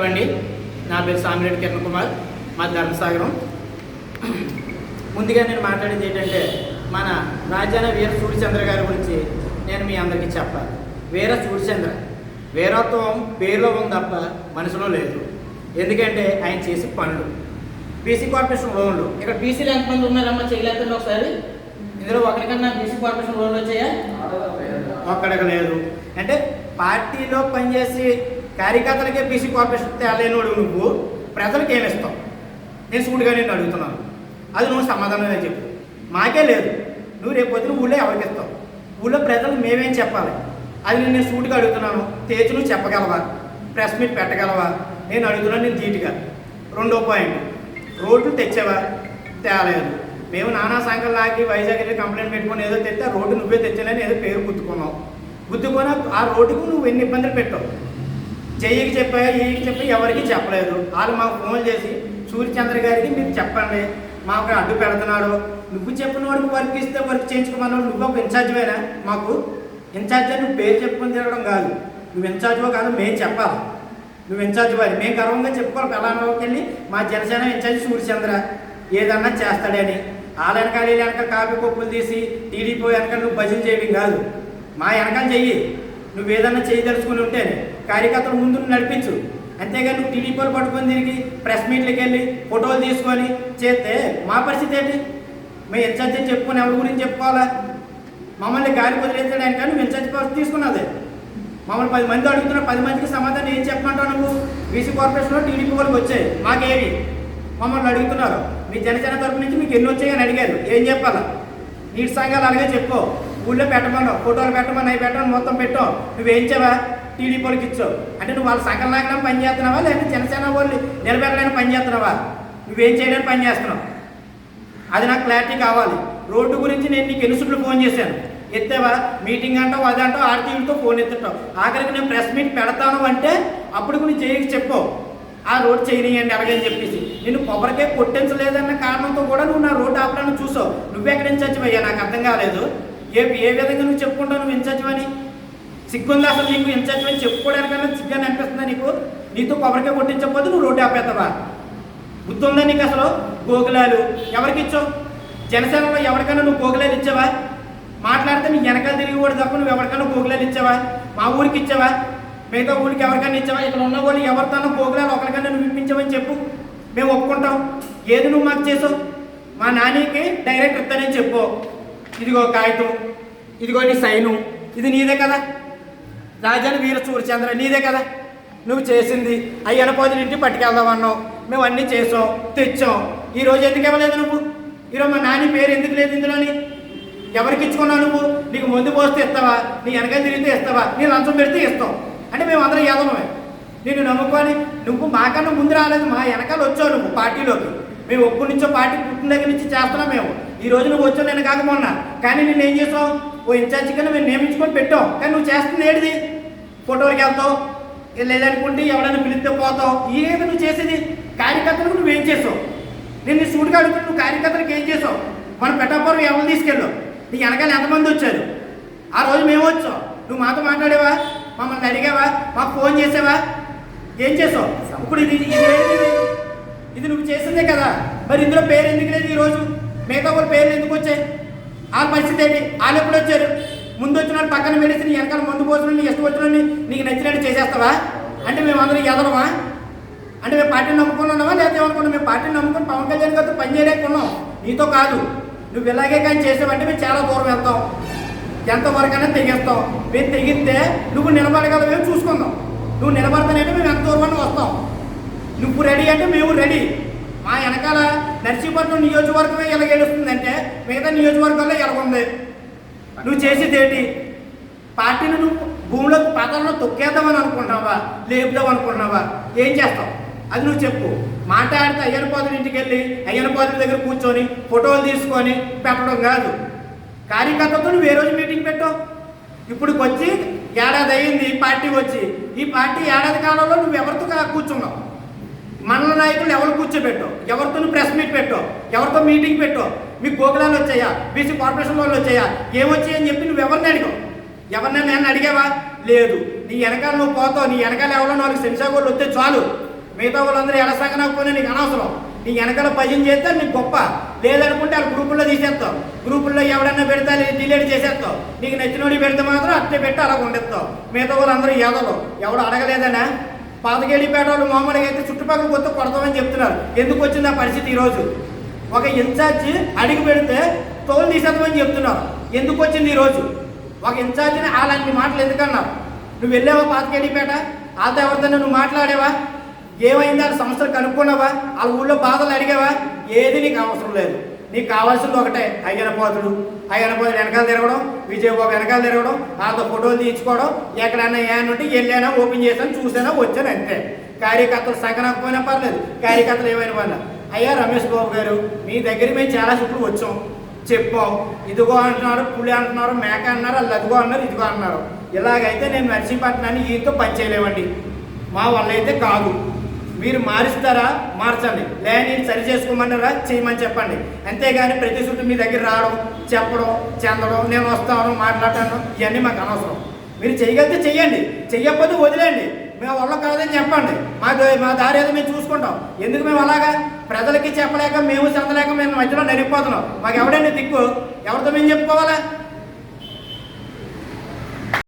అండి, నా పేరు సామిరెడ్డి కిరణ్ కుమార్, మా ధర్మసాగరం. ముందుగా నేను మాట్లాడేది ఏంటంటే మన రాజాన వీర సూర్యచంద్ర గారి గురించి నేను మీ అందరికీ చెప్పాలి. వీర సూర్యచంద్ర వీరత్వం పేరులో ఉంది తప్ప మనసులో లేదు. ఎందుకంటే ఆయన చేసే పనులు, బీసీ కార్పొరేషన్ లోన్లు, ఇక్కడ బీసీలు ఎంతమంది ఉన్నారమ్మా చేయలేదండి ఒకసారి. ఇందులో ఒకరికన్నా బీసీ కార్పొరేషన్ లోన్లు వచ్చాయా? ఒక్కడికి లేదు. అంటే పార్టీలో పనిచేసి కార్యకర్తలకే బీసీ కార్పొరేషన్ తేలేనోడు నువ్వు ప్రజలకు ఏమిస్తావు? నేను సూటిగా నేను అడుగుతున్నాను, అది నువ్వు సమాధానమే చెప్పు. మాకే లేదు, నువ్వు రేపు పొద్దున ఊళ్ళో ఎవరికి ఇస్తావు? ఊళ్ళో ప్రజలకు మేమేం చెప్పాలి? అది నేను సూటిగా అడుగుతున్నాను. తేజు నువ్వు చెప్పగలవా? ప్రెస్ మీట్ పెట్టగలవా? నేను అడుగుతున్నాను నేను ధీటుగా. రెండో పాయింట్, రోడ్లు తెచ్చావా? తేలేదు. మేము నానా సంఘాలు లాగి వైజాగ్ వెళ్ళి కంప్లైంట్ పెట్టుకుని ఏదో తెస్తే రోడ్డు నువ్వే తెచ్చానని ఏదో పేరు గుర్తుకున్నావు. గుర్తుకొని ఆ రోడ్డుకు నువ్వు ఎన్ని ఇబ్బందులు పెట్టావు? చెయ్యికి చెప్పాయా, ఈకి చెప్పి ఎవరికి చెప్పలేదు. వాళ్ళు మాకు ఫోన్ చేసి సూర్యచంద్ర గారికి మీరు చెప్పండి, మాకు అడ్డు పెడుతున్నాడు. నువ్వు చెప్పిన వాడికి వర్క్ ఇస్తే వర్క్ చేయించుకోమన్నాడు. నువ్వు ఒక ఇన్ఛార్జ్వేనా? మాకు ఇన్ఛార్జ్ అని నువ్వు పేరు చెప్పుకొని తిరగడం కాదు. నువ్వు ఇన్ఛార్జ్వో కాదు, మేము చెప్పాలి. నువ్వు ఇన్ఛార్జ్ వారి మేము గర్వంగా చెప్పుకోవాలి. పెళ్ళాంలోకి వెళ్ళి మా జనసేన ఇన్ఛార్జ్ సూర్యచంద్ర ఏదన్నా చేస్తాడని. వాళ్ళ వెనకాల వెనకాల కాపీ పప్పులు తీసి టీడీపీ వెనకాల నువ్వు భజన చేయడం కాదు, మా వెనకాల చెయ్యి. నువ్వు ఏదన్నా చేయదలుచుకుని ఉంటేనే కార్యకర్తలు ముందు నడిపించు. అంతేగాని నువ్వు టీడీపీలు పట్టుకొని తిరిగి ప్రెస్ మీట్లకి వెళ్ళి ఫోటోలు తీసుకొని చేస్తే మా పరిస్థితి ఏంటి? మేము ఇన్ఛార్జ్ అని చెప్పుకొని ఎవరి గురించి చెప్పుకోవాలా? మమ్మల్ని గాలి వదిలేస్తాడని కానీ నువ్వు ఇన్ఛార్జ్ పరిస్థితి తీసుకున్నదే. మమ్మల్ని 10 మంది అడుగుతున్నా, 10 మందికి సమాధానం ఏం చెప్పమంటావు నువ్వు? బీసీ కార్పొరేషన్లో టీడీపీ వాళ్ళకి వచ్చాయి, మాకేవి? మమ్మల్ని అడుగుతున్నారు. మీ జనసేన తరపు నుంచి మీకు ఎన్ని వచ్చాయని అడిగారు, ఏం చెప్పాలా? నీటి సంఘాలు అలాగే చెప్పుకో. ఊళ్ళో పెట్టమన్నావు, ఫోటోలు పెట్టమని అవి పెట్టమని మొత్తం పెట్టావు. నువ్వేం చేయవా? టీడీపీ వాళ్ళకి ఇచ్చావు. అంటే నువ్వు వాళ్ళ సంఘం లాగా పని చేస్తున్నావా, లేకపోతే జనసేన వాళ్ళు నిలబెట్టడానికి పని చేస్తున్నావా? నువ్వేం చేయడానికి పని చేస్తున్నావు? అది నాకు క్లారిటీ కావాలి. రోడ్డు గురించి నేను నీకు ఎన్నిసార్లు ఫోన్ చేశాను, ఎత్తావా? మీటింగ్ అంటావు, అదంటావు, ఆర్టీవీలతో ఫోన్ ఎత్తుతావు. ఆఖరికి నేను ప్రెస్ మీట్ పెడతాను అంటే అప్పుడు నువ్వు చేయకి చెప్పావు, ఆ రోడ్డు చేయనియండి అలాగని చెప్పేసి. నేను కొబ్బరికే కొట్టించలేదన్న కారణంతో కూడా నువ్వు నా రోడ్డు ఆపడానికి చూసావు. నువ్వెక్కడ ఇన్ఛార్జ్ అయ్యా? నాకు అర్థం కాలేదు. ఏ విధంగా నువ్వు చెప్పుకుంటావు నువ్వు ఇన్ఛార్జ్ అని? సిగ్గుంది అసలు నీకు? ఇన్ఛార్జ్ అని చెప్పుకోవడానికన్నా సిగ్గాని అనిపిస్తుందా నీకు? నీతో కొబ్బరికే కొట్టించకపోతే నువ్వు రోడ్డు ఆపేస్తావా? బుద్ధి ఉందా నీకు అసలు? గోకులాలు ఎవరికి ఇచ్చావు? జనసేనలో ఎవరికైనా నువ్వు గోకులాలు ఇచ్చావా? మాట్లాడితే నీ వెనకాల తిరిగి కూడా తప్ప నువ్వు ఎవరికైనా గోకులాలు ఇచ్చావా? మా ఊరికి ఇచ్చావా? మిగతా ఊరికి ఎవరికైనా ఇచ్చావా? ఇక్కడ ఉన్న వాళ్ళు ఎవరితోనో గోకులాలు ఒకరికైనా నువ్వు ఇప్పించావని చెప్పు, మేము ఒప్పుకుంటాం. ఏది నువ్వు మాకు చేసావు? మా నానికి డైరెక్ట్ ఇస్తానని చెప్పు. ఇదిగో కాగితం, ఇదిగో నీ సైను, ఇది నీదే కదా? రాజాని వీర సూర్యచంద్ర నీదే కదా? నువ్వు చేసింది అయ్యన పోతులు ఇంటికి పట్టుకెళ్దామన్నావు, మేము అన్నీ చేసాం, తెచ్చాం. ఈరోజు ఎందుకు ఇవ్వలేదు నువ్వు? ఈరోజు మా నాని పేరు ఎందుకు లేదు ఇందులోని? ఎవరికి ఇచ్చుకున్నావు నువ్వు? నీకు ముందు పోస్తే ఇస్తావా? నీ వెనకాల తిరిగితే ఇస్తావా? నీ లంచం పెడితే ఇస్తాం. అంటే మేము అందరం ఏదమే నేను నమ్ముకొని. నువ్వు మాకన్నా ముందు రాలేదు, మా వెనకాల వచ్చావు నువ్వు పార్టీలోకి. మేము ఒక్కడి నుంచో పార్టీ పుట్టిన దగ్గర నుంచి చేస్తున్నాం మేము. ఈ రోజు నువ్వు వచ్చావు, నేను కాకమన్నా. కానీ నేను ఏం చేసావు? ఓ ఇన్ఛార్జి కన్నా మేము నియమించుకొని పెట్టాం. కానీ నువ్వు చేస్తుంది ఏడిది? ఫోటోలకి వెళ్తావు, లేదనుకుంటే ఎవడైనా పిలిస్తే పోతావు. ఏది నువ్వు చేసేది? కార్యకర్తలకు నువ్వేం చేసావు? నేను నీ సూటుగా అడుగుతున్నా, నువ్వు కార్యకర్తలకు ఏం చేసావు? మనం పెట్టకపోవడం ఎవరు తీసుకెళ్ళావు? నీ వెనకాల ఎంతమంది వచ్చారు? ఆ రోజు మేము వచ్చావు, నువ్వు మాతో మాట్లాడేవా? మమ్మల్ని అడిగావా? మాకు ఫోన్ చేసావా? ఏం చేసావు? ఇప్పుడు ఇది నువ్వు చేసిందే కదా. మరి ఇందులో పేరు ఎందుకు లేదు ఈరోజు? మిగతా వాళ్ళ పేర్లు ఎందుకు వచ్చాయి? వాళ్ళ పరిస్థితి ఏంటి? వాళ్ళు ఎప్పుడు వచ్చారు? ముందు వచ్చిన వాళ్ళు పక్కన పెడేసి నీ వెనకాల ముందు పోసిన నీ ఇష్టం వచ్చిన నీకు నచ్చినట్టు చేసేస్తావా? అంటే మేము అందరం ఎదలమా? అంటే మేము పార్టీని నమ్ముకున్నావా? లేకపోతే ఏమనుకున్నాం? మేము పార్టీని నమ్ముకుని పవన్ కళ్యాణ్ గారితో పని చేయలేకున్నాం, నీతో కాదు. నువ్వు ఇలాగే కానీ చేసావంటే మేము చాలా దూరం వెళ్తాం, ఎంతవరకైనా తెగిస్తాం. మేము తెగిస్తే నువ్వు నిలబడగలవేమో చూసుకుందాం. నువ్వు నిలబడతానంటే మేము ఎంత దూరం వస్తాం. నువ్వు రెడీ అంటే మేము రెడీ. మా వెనకాల నర్సీపట్నం నియోజకవర్గమే ఎలా గెలుస్తుందంటే మిగతా నియోజకవర్గాల్లో ఎలాగుంది? నువ్వు చేసేది ఏంటి? పార్టీని నువ్వు భూమిలో పాత్రలో తొక్కేద్దామని అనుకుంటున్నావా, లేపుదాం అనుకుంటున్నావా? ఏం చేస్తావు? అది నువ్వు చెప్పు. మాట్లాడితే అయ్యన పోతుల ఇంటికి వెళ్ళి అయ్యన పోతుల దగ్గర కూర్చొని ఫోటోలు తీసుకొని పెట్టడం కాదు. కార్యకర్తతో నువ్వు ఏ రోజు మీటింగ్ పెట్టావు? ఇప్పుడు వచ్చి ఏడాది అయ్యింది పార్టీ వచ్చి. ఈ పార్టీ ఏడాది కాలంలో నువ్వు ఎవరితో కూర్చున్నావు? మండల నాయకులు ఎవరు కూర్చోబెట్టావు? ఎవరితో ప్రెస్ మీట్ పెట్టావు? ఎవరితో మీటింగ్ పెట్టావు? మీకు గోకులాలు వచ్చాయా? బీసీ కార్పొరేషన్ వాళ్ళు వచ్చాయా? ఏమొచ్చాయని చెప్పి నువ్వు ఎవరిని అడిగావు? ఎవరినైనా నేను అడిగావా? లేదు. నీ వెనకాల నువ్వు పోతావు, నీ వెనకాల ఎవరో 4 సెన్సార్ వాళ్ళు వస్తే చాలు. మిగతా వాళ్ళందరూ ఎలా సగనకపోయినా నీకు అనవసరం. నీ వెనకాల భజన చేస్తే నీకు గొప్ప, లేదనుకుంటే వాళ్ళ గ్రూపుల్లో తీసేస్తావు. గ్రూపుల్లో ఎవడన్నా పెడితే డిలీట్ చేసేస్తావు. నీకు నచ్చినోడి పెడితే మాత్రం అట్టే పెట్టి అలా ఉండేస్తావు. మిగతా వాళ్ళందరూ ఏదో ఎవడు అడగలేదనా? పాతకేడిపేట వాళ్ళు మామూలుగా అయితే చుట్టుపక్కల కొత్త కొడతామని చెప్తున్నారు. ఎందుకు వచ్చింది ఆ పరిస్థితి? ఈరోజు ఒక ఇన్ఛార్జి అడిగి పెడితే తోలు తీసేద్దామని చెప్తున్నారు. ఎందుకు వచ్చింది ఈరోజు? ఒక ఇన్ఛార్జిని అలాంటి మాటలు ఎందుకన్నారు? నువ్వు వెళ్ళావా పాతకేడిపేట? వాళ్ళతో ఎవరితో నువ్వు మాట్లాడేవా? ఏమైంది? వాళ్ళ సమస్యలు కనుక్కున్నావా? వాళ్ళ ఊళ్ళో బాధలు అడిగావా? ఏది నీకు అవసరం లేదు. నీకు కావాల్సింది ఒకటే, అయ్యనపోతుడు వెనకాల తిరగడం, విజయబాబు వెనకాల తిరగడం, వాళ్ళతో ఫోటోలు తీయించుకోవడం, ఎక్కడైనా ఏమైనా ఉంటే వెళ్ళానా, ఓపెన్ చేశాను, చూసానా, వచ్చాను, అంతే. కార్యకర్తలు సగనకపోయినా పర్లేదు, కార్యకర్తలు ఏమైనా పర్లేదు. అయ్యా రమేష్ బాబు గారు, మీ దగ్గరికి మేము చాలా చుట్టూ వచ్చాం, చెప్పాం. ఇదిగో అంటున్నారు, పులి అంటున్నారు, మేక అన్నారు, వాళ్ళు అదిగో అన్నారు, ఇదిగో అన్నారు. ఇలాగైతే నేను నర్సీపట్నాన్ని ఈతో పని చేయలేమండి. మా వల్ల అయితే కాదు. మీరు మారుస్తారా? మార్చండి. లేదా నేను సరి చేసుకోమన్నారా? చేయమని చెప్పండి. అంతేగాని ప్రతి చుట్టూ మీ దగ్గర రావడం, చెప్పడం, చెందడం, నేను వస్తాను, మాట్లాడటం, ఇవన్నీ మాకు అనవసరం. మీరు చేయగలిగితే చెయ్యండి, చెయ్యకపోతే వదిలేండి. మేము వల్ల కాదని చెప్పండి. మా దారి ఏదో మేము చూసుకుంటాం. ఎందుకు మేము అలాగా ప్రజలకి చెప్పలేక, మేము చెందలేక మేము మధ్యలో నలిగిపోతున్నాం. మాకు ఎవడండి దిక్కు? ఎవరితో మేము చెప్పుకోవాలా?